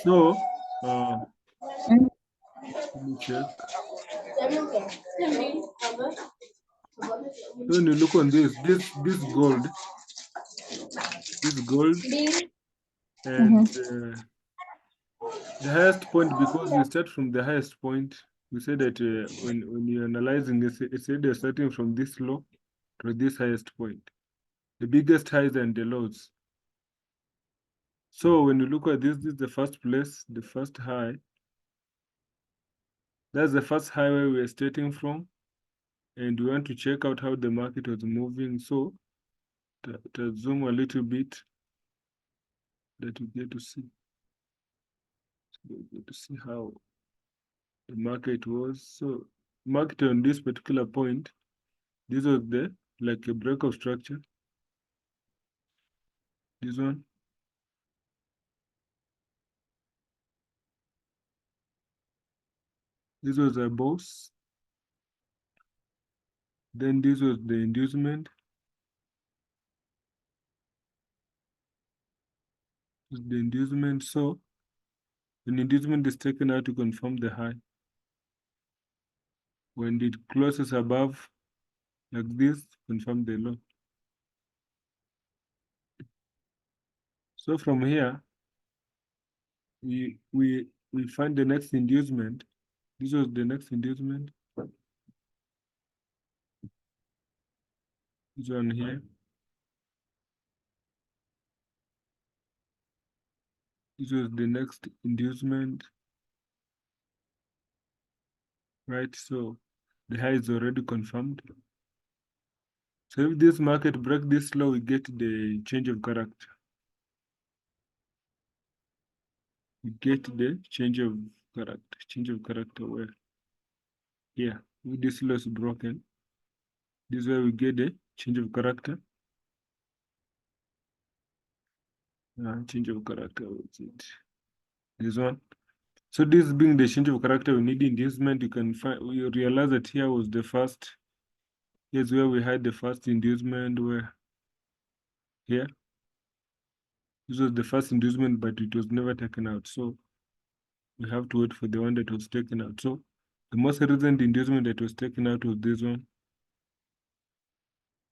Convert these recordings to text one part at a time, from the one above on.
So let me check. When you look on this gold, and the highest point, because we start from the highest point, we say that when you're analyzing this, it's either starting from this low to this highest point, the biggest highs and the lows. So when you look at this is the first place, the first high. That's the first high where we're starting from, and we want to check out how the market was moving. So to zoom a little bit, that we get to see. So we get to see how the market was. So market on this particular point, this was the like a break of structure. This one. This was a boss. Then this was the inducement. This is the inducement. So an inducement is taken out to confirm the high. When it closes above like this, confirm the low. So from here, we find the next inducement. This was the next inducement. This one here. This was the next inducement. Right, so the high is already confirmed. So if this market break this low, we get the change of character. We get the change of character. Change of character where? Here, if this low is broken, this is where we get the change of character. Change of character, what's it? This one. So this being the change of character, we need inducement. You can find, we realize that here was the first, here's where we had the first inducement, where here. This was the first inducement, but it was never taken out. So we have to wait for the one that was taken out. So the most recent inducement that was taken out was this one.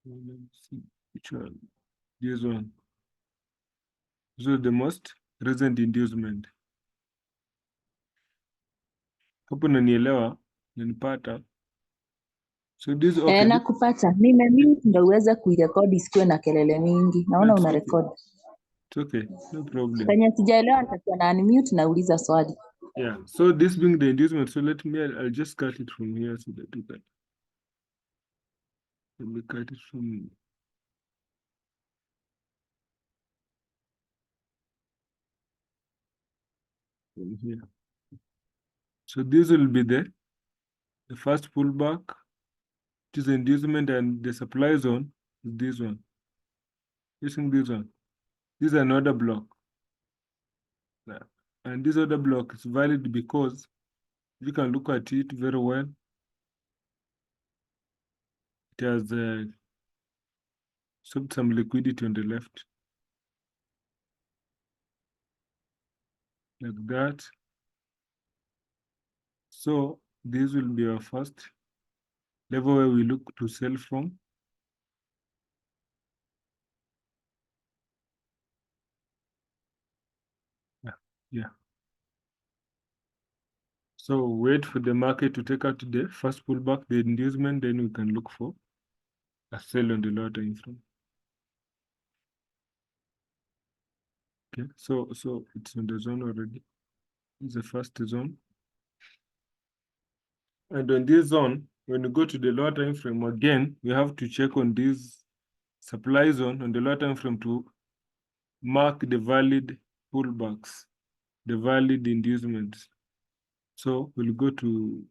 Let me see which one. This one. This was the most recent inducement. Hapo nanielewa, nanipata. So this okay. Nakupata. Nimemute ndio uweze kuirekodi isikuwe na kelele mingi. Naona una record. It's okay, no problem. Kwenye sijaelewa nitakuwa na unmute nauliza swali. Yeah, so this being the inducement, so let me, I'll just cut it from here so that you can. Let me cut it from here. So this will be the first pullback, which is the inducement, and the supply zone is this one. Using this one. This is another block. And this other block is valid because you can look at it very well. It has some liquidity on the left. Like that. So this will be our first level where we look to sell from. Yeah. So wait for the market to take out the first pullback, the inducement, then we can look for a sell on the lower time frame. Okay, so it's on the zone already. It's the first zone. And on this zone, when you go to the lower time frame again, we have to check on this supply zone on the lower time frame to mark the valid pullbacks, the valid inducements. So we'll go to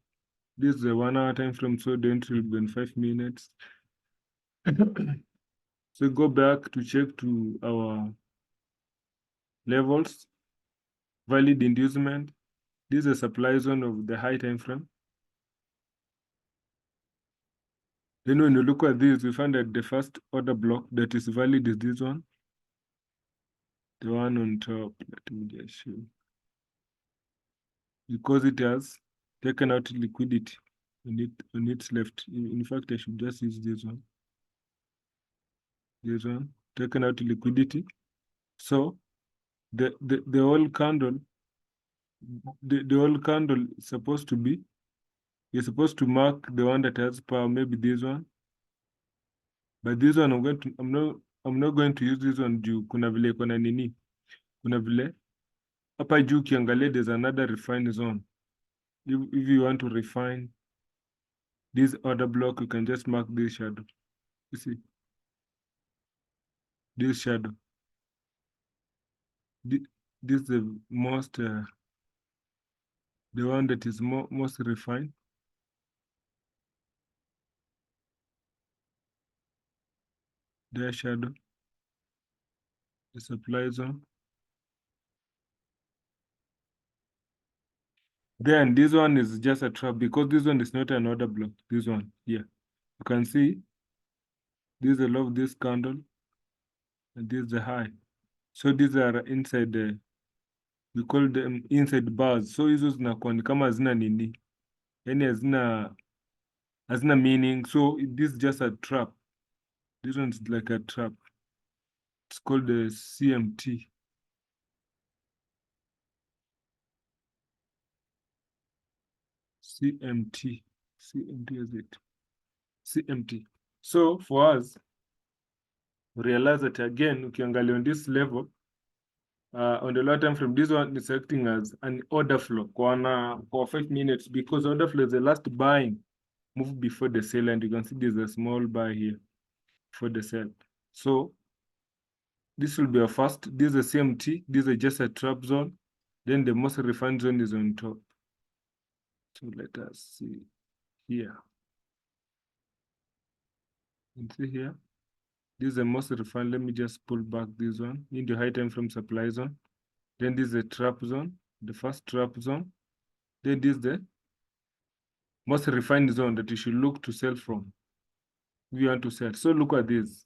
this is a 1 hour time frame, so the entry will be in 5 minutes. So go back to check to our levels, valid inducement. This is a supply zone of the high time frame. Then when you look at this, we find that the first order block that is valid is this one. The one on top, let me just show. Because it has taken out liquidity on its left. In fact, I should just use this one. This one, taken out liquidity. So the whole candle, the whole candle is supposed to be, you're supposed to mark the one that has power, maybe this one. But this one I'm not going to use this one juu kuna vile kuna nini. Kuna vile hapa juu ukiangalia there's another refine zone. If you want to refine this order block, you can just mark this shadow. You see? This shadow. This is the most the one that is most refined. The shadow, the supply zone. Then this one is just a trap because this one is not an order block. This one here, you can see this is the low of this candle, and this is the high. So these are inside the, we call them inside bars. So hizo zinakuwa ni kama hazina nini, yani hazina meaning. So this is just a trap. This one's like a trap. It's called the CMT. CMT is it? CMT. So for us, we realize that again, ukiangalia on this level, on the lower time frame, this one is acting as an order flow for 5 minutes because order flow is the last buying move before the sell, and you can see there's a small buy here for the sell. So this will be a first. This is a CMT. This is just a trap zone. Then the most refined zone is on top. So let us see here. You can see here. This is the most refined. Let me just pull back this one in the high time frame supply zone. Then this is the trap zone, the first trap zone. Then this is the most refined zone that you should look to sell from if you want to sell. So look at this.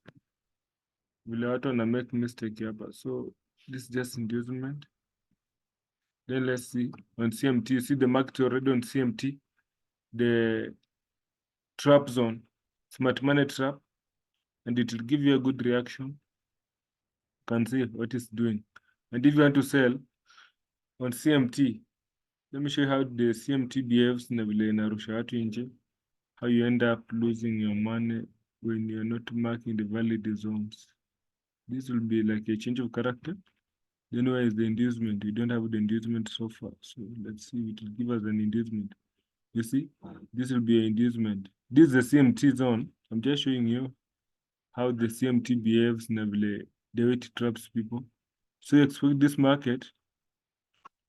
Vile watu wana make mistake hapa. So this is just inducement. Then let's see on CMT. You see the market already on CMT. The trap zone, smart money trap, and it will give you a good reaction. You can see what it's doing. And if you want to sell on CMT, let me show you how the CMT behaves na vile inarusha watu nje. How you end up losing your money when you're not marking the valid zones. This will be like a change of character. Then where is the inducement? We don't have the inducement so far. So let's see, it will give us an inducement. You see, this will be an inducement. This is the CMT zone. I'm just showing you how the CMT behaves na vile the way it traps people. So you expect this market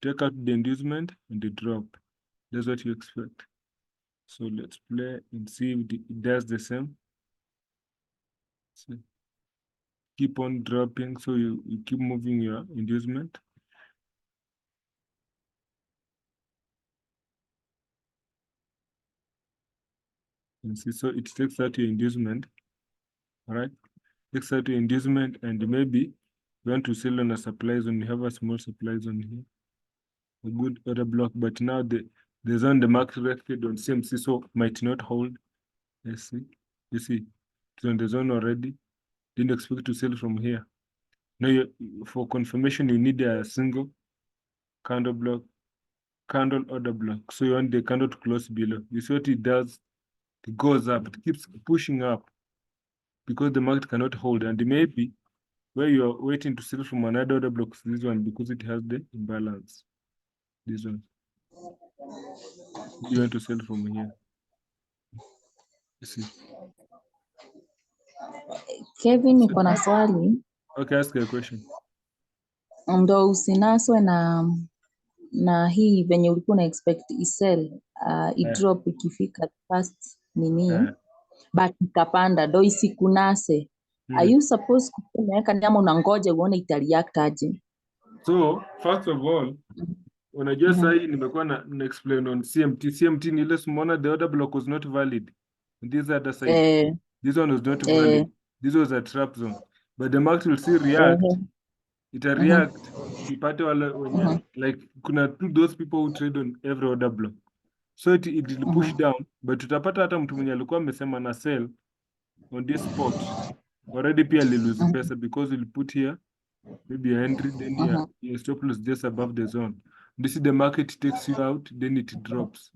take out the inducement and the drop. That's what you expect. So let's play and see if it does the same. So keep on dropping, so you keep moving your inducement. And see, so it takes out your inducement, all right? Takes out your inducement, and maybe you want to sell on a supply zone, you have a small supply zone here, a good order block, but now the zone the market reacted on CMC, so might not hold. Let's see, you see, it's on the zone already. Didn't expect to sell from here. Now, for confirmation, you need a single candle block, candle order block. So you want the candle to close below. You see what it does? It goes up, it keeps pushing up because the market cannot hold. And maybe where you're waiting to sell from another order block is this one because it has the imbalance. This one. You want to sell from here. You see. Kevin, niko na swali. Okay, ask a question. Ndo usinaswe na hii venye ulikuwa na expect isell idrop ikifika first nini but ikapanda ndo isikunase. Are you supposed kuweka nyama unangoja uone itareact aje? So first of all, unajua sahi nimekuwa na explain on CMT. CMT ni ile sumona the order block was not valid. And this other side. This one was not valid. This was a trap zone. But the market will still react ita react ipate wale wenye like kuna those people who trade on every order block, so it will push down, but utapata hata mtu mwenye alikuwa amesema na sell on this spot already pia lose pesa because you put here maybe your entry, then your stop loss just above the zone. This is the market takes you out, then it drops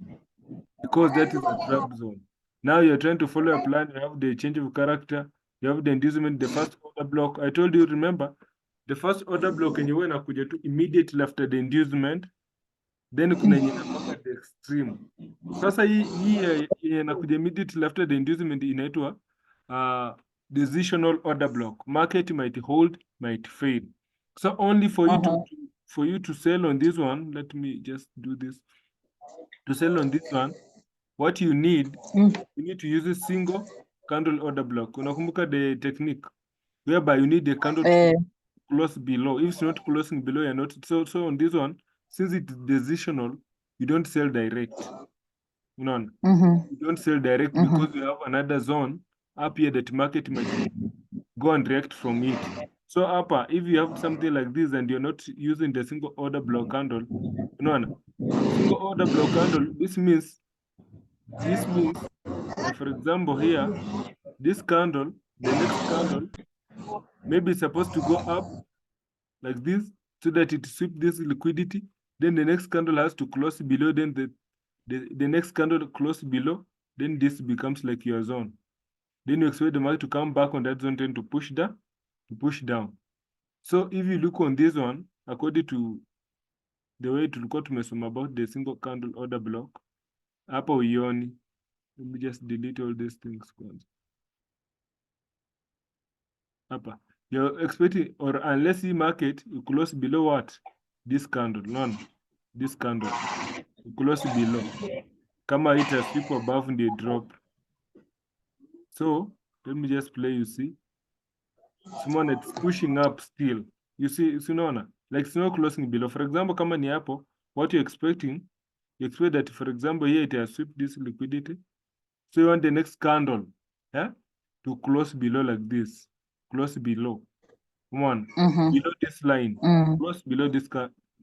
because that is a trap zone. Now you're trying to follow a plan. You have the change of character, you have the inducement, the first order block. I told you, remember, the first order block and you went to immediately after the inducement, then kuna yenye inakuanga the extreme. Sasa hii inakuja immediately after the inducement inaitwa decisional order block. Market might hold, might fail. So only for you to sell on this one, let me just do this. To sell on this one, what you need, you need to use a single candle order block. Unakumbuka the technique whereby you need the candle to close below. If it's not closing below, you're not. So on this one, since it's decisional, you don't sell direct. None. You don't sell direct because you have another zone up here that market might go and react from it. So upper, if you have something like this and you're not using the single order block candle, single order block candle, this means for example here, this candle, the next candle, maybe it's supposed to go up like this so that it sweep this liquidity. Then the next candle has to close below, then the next candle close below, then this becomes like your zone. Then you expect the market to come back on that zone, then to push down. So if you look on this one, according to the way tulikuwa tumesoma about the single candle order block, hapa uioni. Let me just delete all these things kwanza. Hapa you're expecting, or unless the market you close below what? This candle, none. This candle you close below. Kama it has sweep above the drop. So let me just play. You see, someone it's pushing up still. You see, unaona, like it's not closing below. For example, kama ni hapo, what you're expecting, you expect that, for example, here it has swept this liquidity. So you want the next candle, to close below like this. Close below. One, below this line. Close below this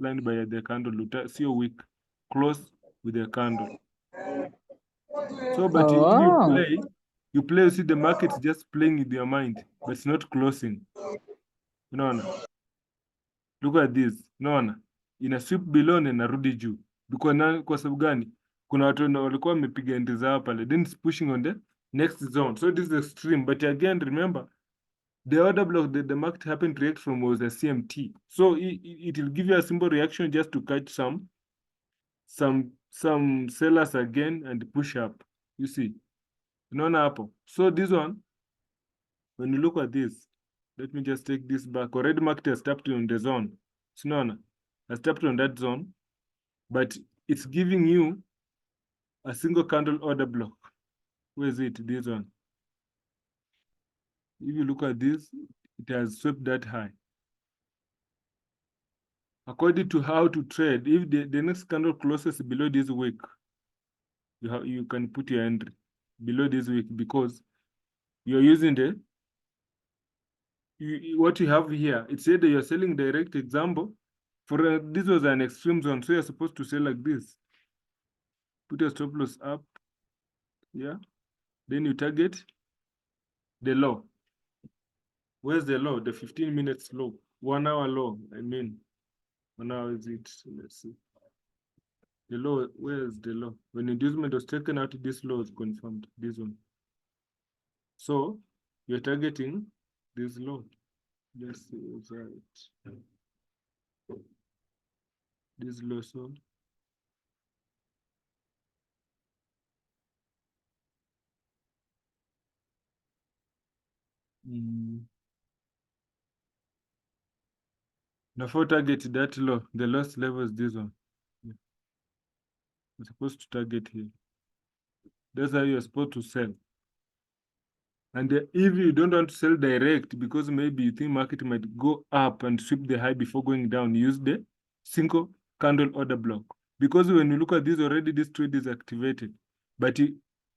line by the candle. See your wick. Close with the candle. So, but if you play, you see the market's just playing with your mind, but it's not closing. Unaona? Look at this. Unaona? Ina sweep below na inarudi juu. Kwa sababu gani? Kuna watu walikuwa wamepiga entry zao pale. Then it's pushing on the next zone. So this is extreme. But again, remember, the order block that the market happened to react from was a CMT. So it will give you a simple reaction just to catch some sellers again and push up. You see? Unaona hapo? So this one, when you look at this, let me just take this back. Already market has tapped on the zone. Unaona? Has tapped on that zone, but it's giving you a single candle order block. Where is it? This one. If you look at this, it has swept that high. According to how to trade, if the next candle closes below this wick, you can put your entry below this wick because you're using what you have here. It's either you're selling direct. Example, for this was an extreme zone, so you're supposed to sell like this. Put your stop loss up, then you target the low. Where's the low? The 15 minutes low, 1 hour low. I mean, 1 hour is it? Let's see. The low, where is the low? When inducement was taken out, this low is confirmed, this one. So you're targeting this low. Let's see, what's right. This low, so. Now for target that low, the lowest level is this one. You're supposed to target here. That's how you're supposed to sell. And if you don't want to sell direct because maybe you think market might go up and sweep the high before going down, use the single candle order block. Because when you look at this already, this trade is activated. But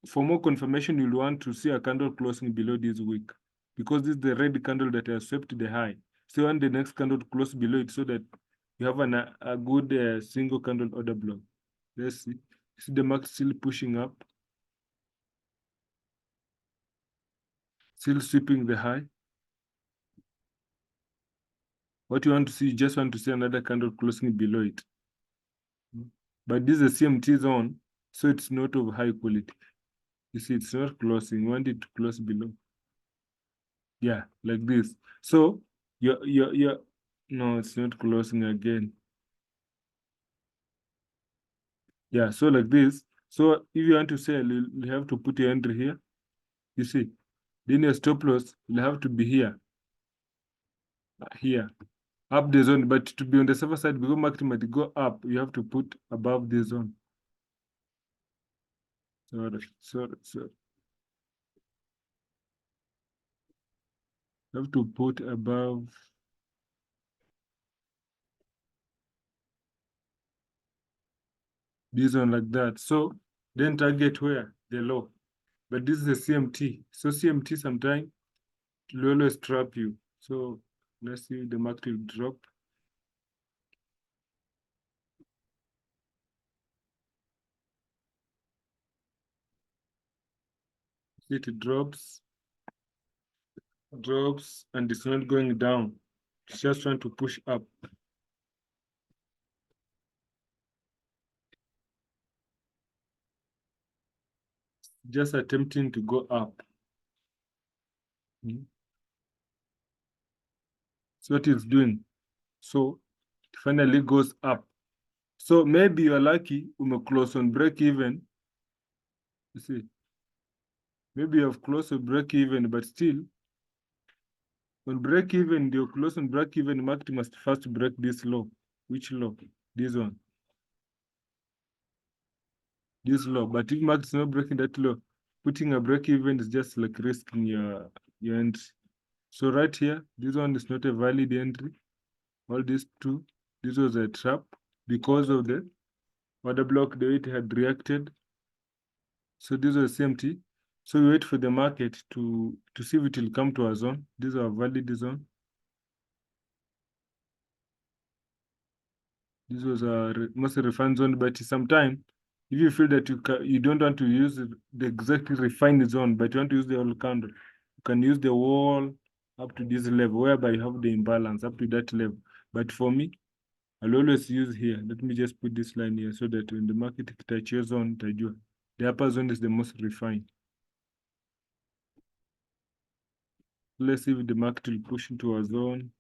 for more confirmation, you'll want to see a candle closing below this wick. Because this is the red candle that has swept the high. So you want the next candle to close below it so that you have a good single candle order block. Let's see. See the market still pushing up, still sweeping the high. What you want to see, you just want to see another candle closing below it. But this is a CMT zone, so it's not of high quality. You see, it's not closing. You want it to close below. Yeah, like this. So no, it's not closing again. Yeah, so like this. So if you want to sell, you have to put your entry here. You see, then your stop loss will have to be here, here, up the zone. But to be on the safer side, because market might go up, you have to put above the zone. Sorry. You have to put above this one like that. So then target where? The low. But this is a CMT. So CMT sometimes will always trap you. So let's see the market will drop. It drops, and it's not going down. It's just trying to push up. Just attempting to go up. So what it's doing. So it finally goes up. So maybe you're lucky, close on break even. You see, maybe you have close on break even, but still, on break even, you're close on break even, market must first break this low. Which low? This one. This low. But if market's not breaking that low, putting a break even is just like risking your entry. So right here, this one is not a valid entry. All these two, this was a trap because of the order block, the way it had reacted. So this was CMT. So we wait for the market to see if it will come to a zone. This is our valid zone. This was a mostly refined zone, but sometime if you feel that you don't want to use the exactly refined zone, but you want to use the whole candle, you can use the wall up to this level, whereby you have the imbalance up to that level. But for me, I'll always use here. Let me just put this line here so that when the market touches zone, the upper zone is the most refined. Let's see if the market will push into a zone.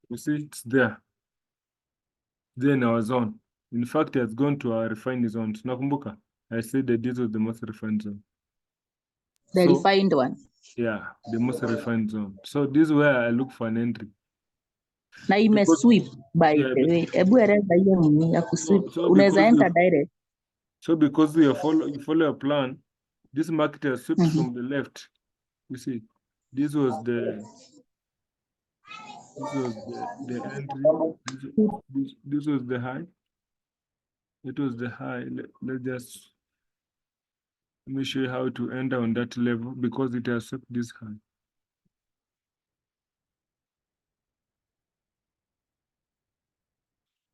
You see, it's there. Then our zone. In fact, it has gone to our refined zone. Tunakumbuka, I said that this was the most refined zone. The So, refined one. yeah, the most refined zone. So this is where I look for an entry. Na imesweep by the way. Hebu eleza hiyo nini ya kusweep. Unaweza enter direct. So because you follow a plan, this market has swept from the left. You see, this was the entry. This was the high. It was the high. Let me show you how to enter on that level because it has swept this high.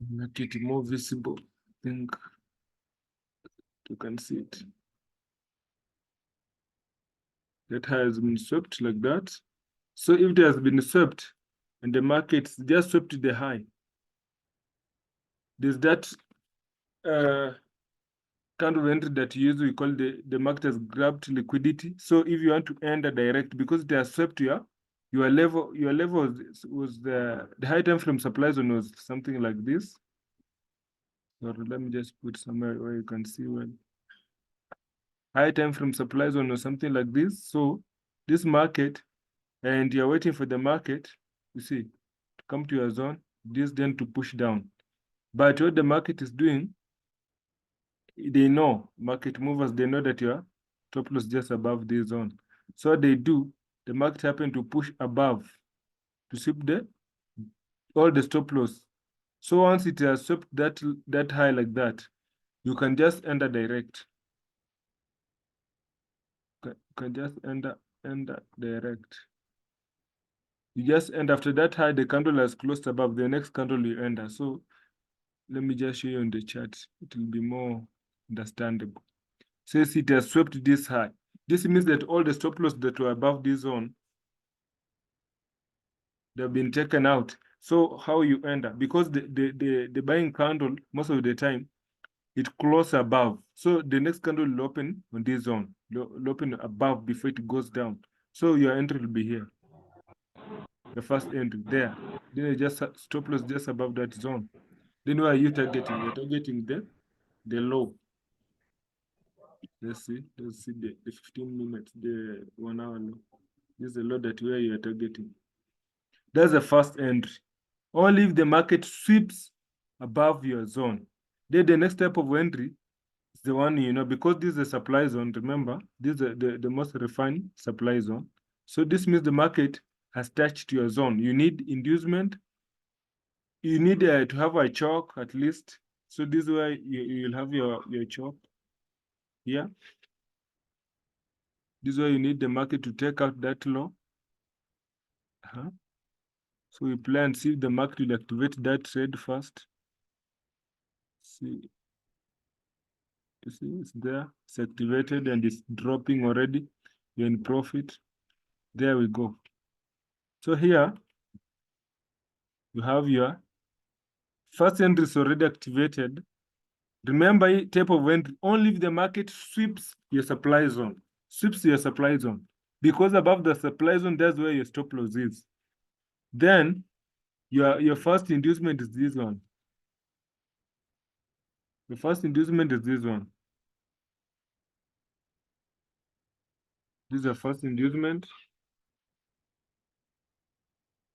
Make it more visible. I think you can see it. That has been swept like that. So if it has been swept and the market just swept the high, there's that kind of entry that you use, we call the market has grabbed liquidity. So if you want to enter direct, because it has swept your level was the high time frame supply zone was something like this. Or let me just put somewhere where you can see well. High time frame supply zone or something like this. So this market, and you're waiting for the market, you see, to come to your zone, this then to push down. But what the market is doing, they know, market movers, they know that your top loss just above this zone. So they do, the market happen to push above to sweep all the stop loss. So once it has swept that high like that, you can just enter direct. You can just enter direct. You just end after that high, the candle has closed above the next candle you enter. So let me just show you on the chart. It will be more understandable. Says it has swept this high. This means that all the stop loss that were above this zone, they've been taken out. So how you enter? Because the buying candle, most of the time, it closes above. So the next candle will open on this zone, will open above before it goes down. So your entry will be here. The first entry there. Then you just stop loss just above that zone. Then where are you targeting? You're targeting the low. Let's see the 15 minutes, the 1 hour low. This is the low that where you are targeting. That's the first entry. Only if the market sweeps above your zone. Then the next type of entry is the one, because this is a supply zone, remember, this is the most refined supply zone. So this means the market has touched your zone. You need inducement. You need to have a chalk at least. So this is where you'll have your chalk here. This is why you need the market to take out that low. So we play and see if the market will activate that trade first. See, you see it's there. It's activated and it's dropping already. You're in profit. There we go. So here you have your first entry is already activated. Remember, type of entry only if the market sweeps your supply zone. Sweeps your supply zone. Because above the supply zone, that's where your stop loss is. Then your first inducement is this one. The first inducement is this one. This is the first inducement.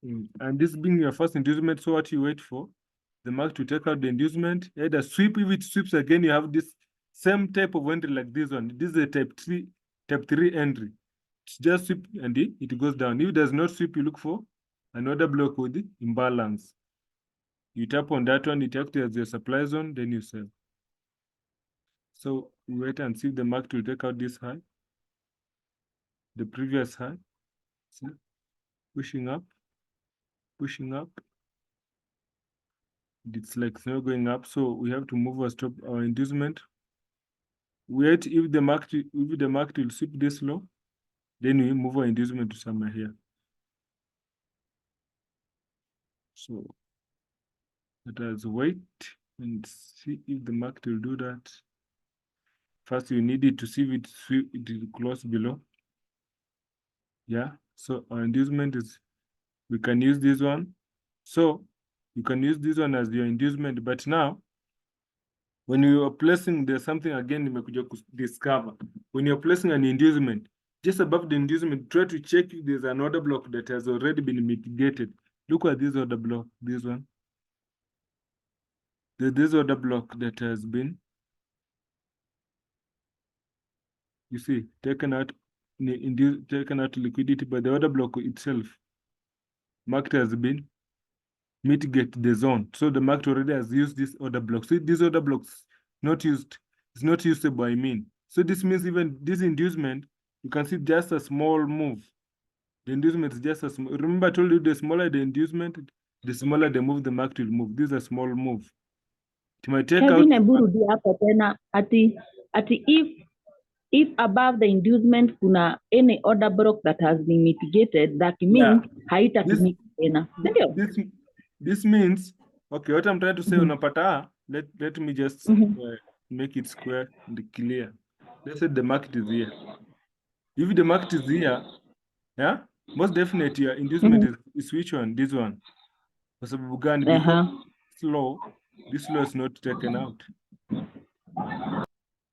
And this being your first inducement, so what you wait for? The market to take out the inducement, either sweep. If it sweeps again, you have this same type of entry like this one. This is a type 3 entry. It's just sweep and it goes down. If it does not sweep, you look for another block with the imbalance. You tap on that one, it acts as your supply zone, then you sell. So we wait and see if the market will take out this high, the previous high. See? Pushing up, pushing up. It's like it's not going up, so we have to move our stop, our inducement. Wait if the market will sweep this low, then we move our inducement to somewhere here. So let us wait and see if the market will do that. First, you need it to see if it will close below. Yeah. So our inducement is, we can use this one. So you can use this one as your inducement, but now when you are placing, there's something again nimekuja discover. When you're placing an inducement, just above the inducement, try to check if there's an order block that has already been mitigated. Look at this order block, this one. There's this order block that has been, you see, taken out liquidity by the order block itself. Market has been mitigate the zone. So the market already has used this order block. So this order blocks not used, it's not usable, I mean. So this means even this inducement, you can see just a small move. The inducement is just a small, remember I told you the smaller the inducement, the smaller the move the market will move. This is a small move. It might take Kevin, out. hebu rudia hapo tena ati if above the inducement kuna any order block that has been mitigated, that means haitatumika tena. Ndio? This means, okay, what I'm trying to say, unapata, let me just make it square and clear. Let's say the market is here. If the market is here, yeah, most definitely your inducement is which one? This one. Kwa sababu gani? Because this law is not taken out.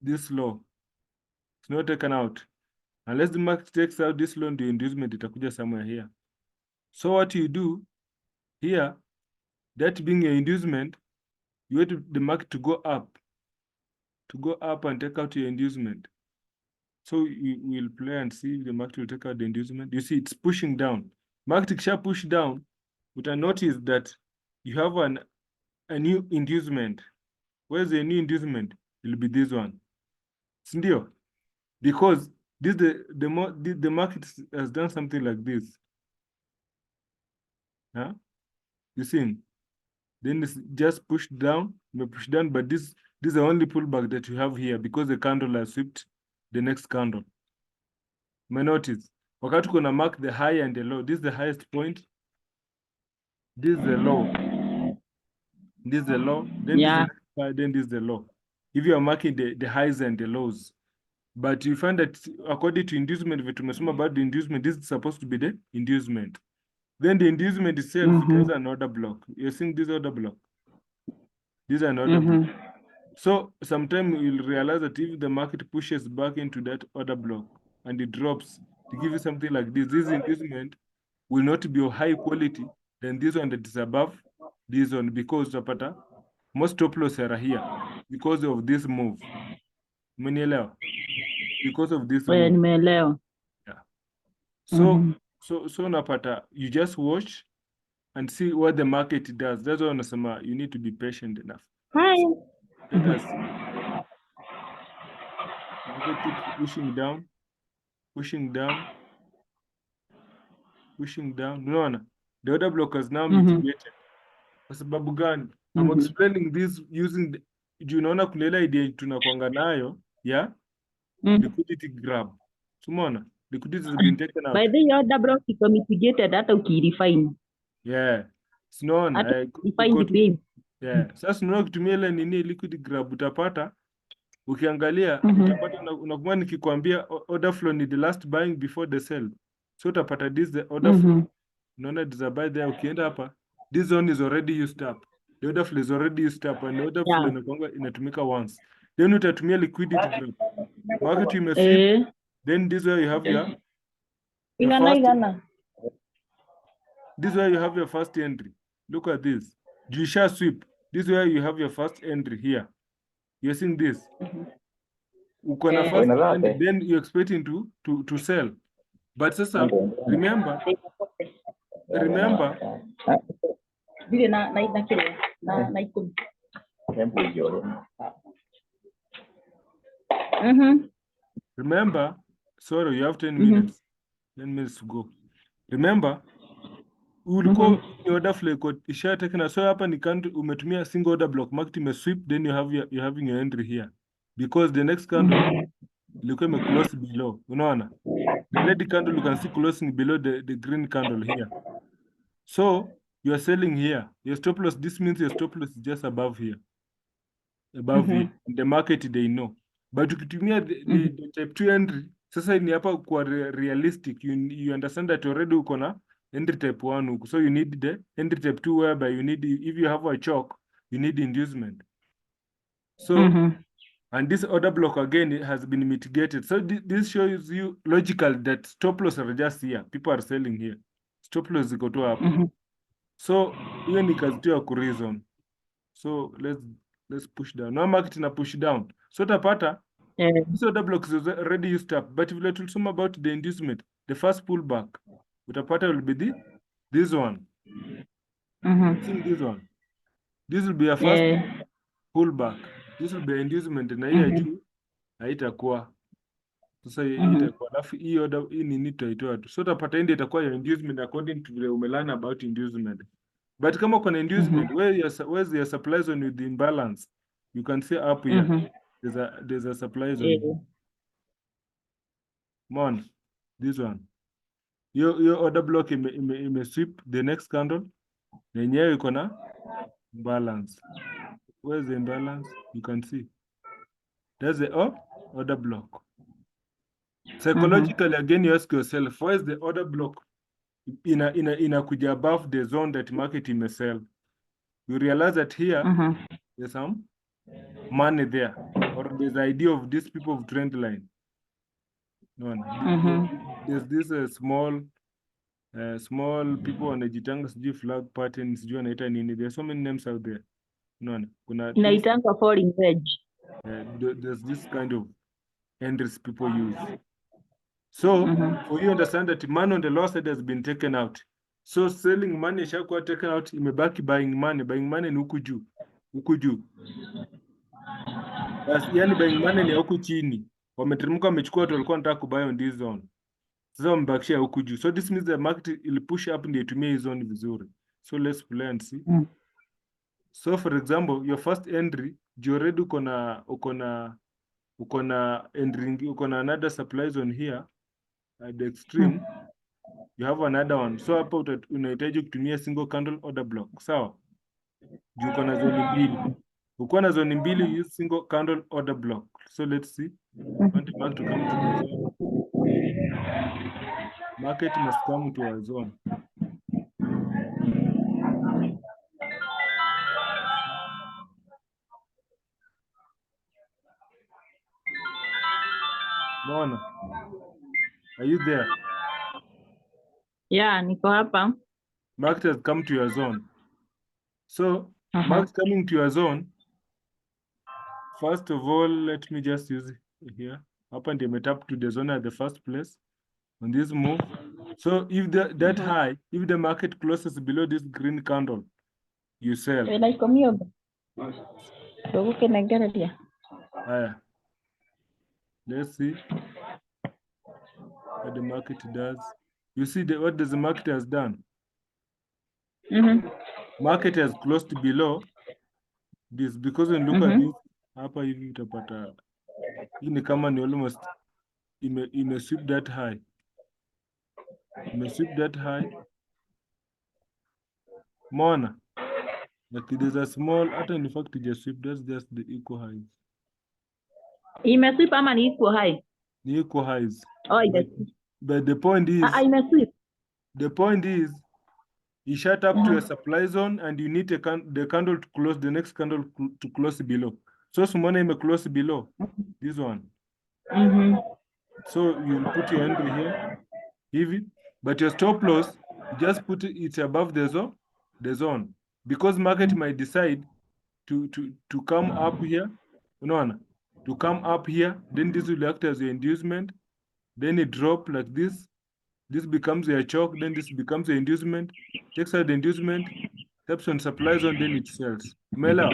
This law is not taken out. Unless the market takes out this law, the inducement itakuja somewhere here. So what you do here, that being your inducement, you wait the market to go up and take out your inducement. So you will play and see if the market will take out the inducement. You see, it's pushing down. Market shall push down. But I notice that you have a new inducement. Where's the new inducement? It will be this one. Sindio? Because this the market has done something like this. Huh? You see? Then it's just pushed down, push down, but this is the only pullback that you have here because the candle has swept the next candle. You may notice, wakati kuna mark the high and the low, this is the highest point, this is the low, this is the low, then this is the Yeah. next high, then this is the low. If you are marking the highs and the lows, but you find that according to inducement, vitu tumesoma about the inducement, this is supposed to be the inducement. Then the inducement itself, it has an order block. You're seeing this order block. This is an order block. So sometimes you'll realize that if the market pushes back into that order block and it drops to give you something like this inducement will not be of high quality than this one that is above this one, because utapata most stop loss are here because of this move. Umenielewa? Because of this move. Nimeelewa. Yeah. So unapata, you just watch and see what the market does. That's why unasema you need to be patient enough. Hi. Let us see. Market keeps pushing down, pushing down, pushing down. Unaona? The order block has now mitigated. Kwa sababu gani? I'm explaining this using juu unaona kuna ile idea tunakwanga nayo ya liquidity grab. Umeona? Liquidity has been taken out. By the way, order block iko mitigated hata ukirefine. Yeah. Sinaona Hata ukirefine pia. yeah. Sasa unaona kutumia ile nini liquidity grab utapata ukiangalia utapata unakumbuka nikikwambia order flow ni the last buying before the sell. So utapata this the order flow. Unaona this buy there, ukienda hapa this zone is already used up. The order flow is already used up and the order flow inatumika once. Then utatumia liquidity grab. Market imesweep. Then this way you have your first. This is where you have your first entry. Look at this. Judicial sweep. This is where you have your first entry here. You're seeing this. Uko na first entry, then you're expecting to sell. But sasa, remember. Remember, sorry, you have 10 minutes. 10 minutes to go. Remember, ulikuwa order flow iko ishatekena, so hapa ni candle umetumia single order block, market imesweep, then you're having your entry here because the next candle ilikuwa imeclose below. Unaona, the red candle you can see closing below the green candle here, so you are selling here. Your stop loss, this means your stop loss is just above here, here. The market they know, but ukitumia the type 2 entry, sasa ni hapa kwa realistic, you understand that already uko na entry type 1, so you need the entry type 2 whereby you need, if you have a choke, you need inducement. So and this order block again, it has been mitigated. So this shows you logical that stop loss are just here. People are selling here. Stop loss iko tu hapa. So hiyo ni kazi tu ya kureason. So let's push down. Now market na push down. So utapata this order block is already used up. But if let's talk about the inducement, the first pullback, utapata will be this one. Think this one. This will be a first pullback. This will be inducement na hii juu haitakuwa. Sasa itakuwa alafu hii order hii nini tutaitoa tu. So utapata ndio itakuwa ya inducement according to the umelana about inducement. But kama kuna inducement, where's your supply zone with the imbalance? You can see up here. There's a supply zone. Mon, this one. Your order block ime sweep the next candle. Yenyewe iko na imbalance. Where's the imbalance? You can see. There's the order block. Psychologically, again, you ask yourself, why is the order block inakuja above the zone that market imesell? You realize that here there's some money there, or there's the idea of these people of trend line. No, there's this small people wanajitanga sijui flag patterns, sijui wanaita nini. There's so many names out there. No, kuna inaitanga falling wedge. There's this kind of entries people use. So for you understand that money on the low side has been taken out. So selling money ishakuwa taken out, imebaki buying money. Buying money ni huku juu. Huku juu. Yani buying money ni huku chini. Wameteremka wamechukua watu walikuwa wanataka kubuy on this zone. Sasa wamebakishia huku juu. So this means the market will push up ndio itumie hii zone vizuri. So let's play and see. Mm. So for example, your first entry, you already uko na entry, uko na another supply zone here at the extreme. You have another one. So hapa unahitaji kutumia single candle order block. Sawa? Juu uko na zone mbili. Uko na zone mbili, use single candle order block. So let's see. Want the market to come to the zone. Market must come to our zone. Mona, are you there? Yeah, niko hapa. Market has come to your zone. So, market coming to your zone, first of all, let me just use here. Hapa ndio tap to the zone at the first place on this move. So, if that high, if the market closes below this green candle, you sell. Let's see what the market does. You see what does the market has done? Market has closed below this because when look at this, hapa hivi utapata hii ni kama ni almost ime sweep that high. Sweep that high. Mona, like there's a small, hata in fact just sweep, that's just the equal highs. Imesweep ama ni equal high? The equal highs. Oh, but the point is, imesweep. The point is, you shut up to a supply zone and you need the candle to close, the next candle to close below. So Sumona may close below this one. So you'll put your entry here, heavy, but your stop loss, just put it above the zone. Because market might decide to come up here, to come up here, then this will act as your inducement, then it drop like this. This becomes a choke, then this becomes an inducement, takes out the inducement, steps on supply zone, then it sells. Mela,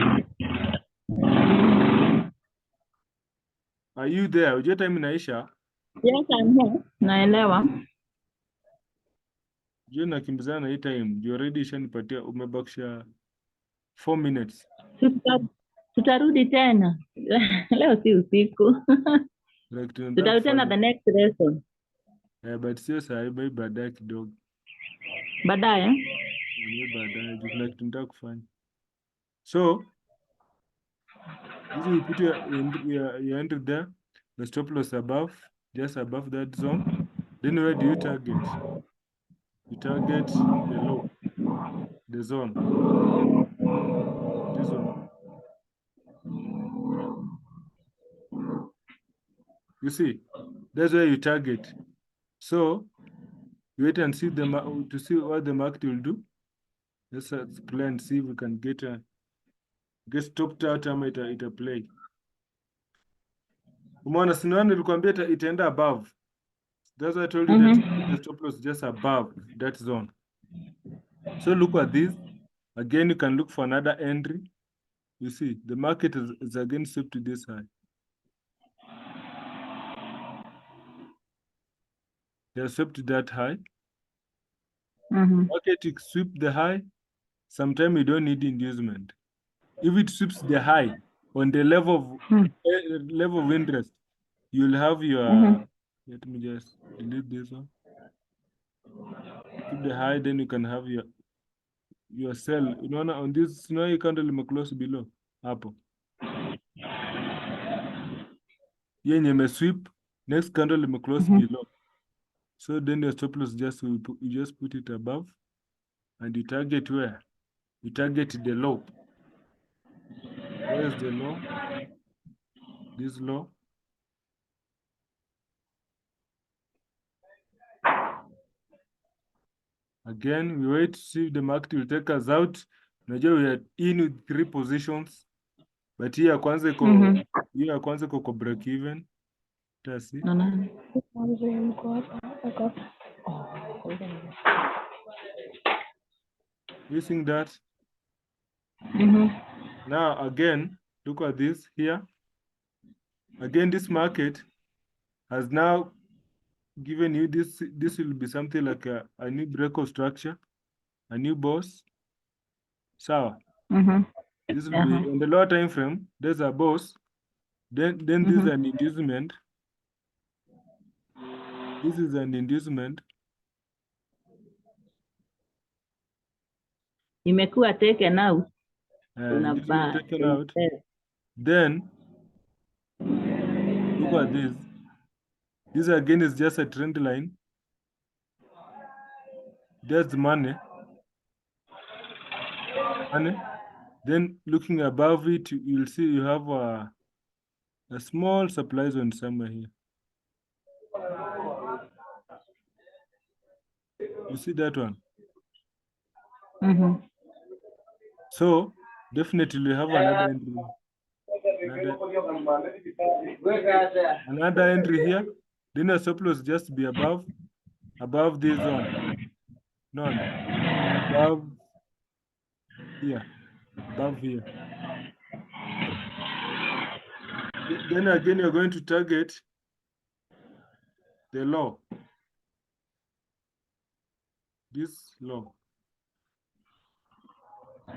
are you there? Ujue time inaisha? Yes, I'm here. Naelewa. Ujue nakimbizana na hii time. You already ishanipatia, umebakisha 4 minutes. Tutarudi tena. Leo si usiku. Like, tutarudi tena the next lesson. But sio saa hii, baadaye kidogo. Baadaye? Baadaye, kuna kitu nataka kufanya. So, usually you put your entry there, the stop loss above, just above that zone. Then where do you target? You target the low, the zone. This one. You see, that's where you target. So, wait and see to see what the market will do. Let's play and see if we can get stopped out ama ita play. Umeona, sinaona nilikwambia itaenda above. That's why I told you that the stop loss just above that zone. So look at this. Again, you can look for another entry. You see, the market is again swept to this high. They are swept to that high. Market sweep the high. Sometimes you don't need inducement. If it sweeps the high on the level of interest, you'll have your. Let me just delete this one. Sweep the high, then you can have your sell. Unaona on this, you candle close below hapo. Yenye sweep, next candle close below. So then your stop loss you just put it above, and you target where? You target the low. Where is the low? This low. Again, we wait to see if the market will take us out. Najua we are in with 3 positions, but here kwanza iko break even. Tasi. You think that? Now again, look at this here. Again, this market has now given you this will be something like a new breakout structure, a new boss. Sawa. This will be on the lower time frame. There's a boss. Then this is an inducement. This is an inducement. Imekuwa taken out. Inducement taken out. Then look at this. This again is just a trend line. There's money. Then looking above it, you'll see you have a small supply zone somewhere here. You see that one? So definitely we have another entry. Another entry here. Then a stop loss just be above this zone. None. Above here. Above here. Then again you're going to target the low. This low.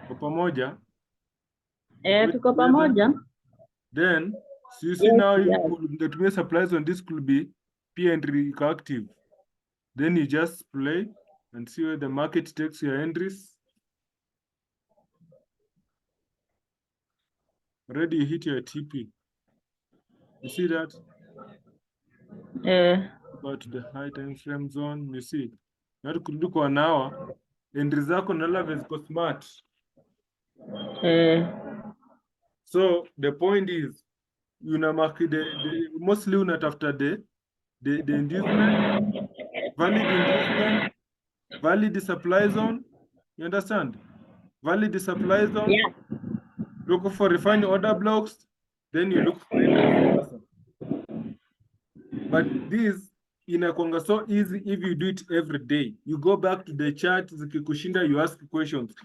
Kwa pamoja. Tuko pamoja. Then, so you see now the two supplies on this could be P entry active. Then you just play and see where the market takes your entries. Already you hit your TP. You see that? About the high time frame zone, you see. Now could look 1 hour. Entries zako na level ziko smart. So the point is, market mostly unatafuta the inducement, valid inducement, valid supply zone. You understand? Valid supply zone. Yeah. Look for refined order blocks. Then you look for entries. But this inakuanga so easy if you do it every day. You go back to the chart, zikikushinda, you ask questions.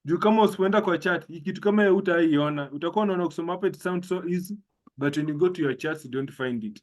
Juu kama usipoenda kwa chart, kitu kama utaiona, utakuwa unaona kusoma hapa, it sounds so easy, but when you go to your charts, you don't find it.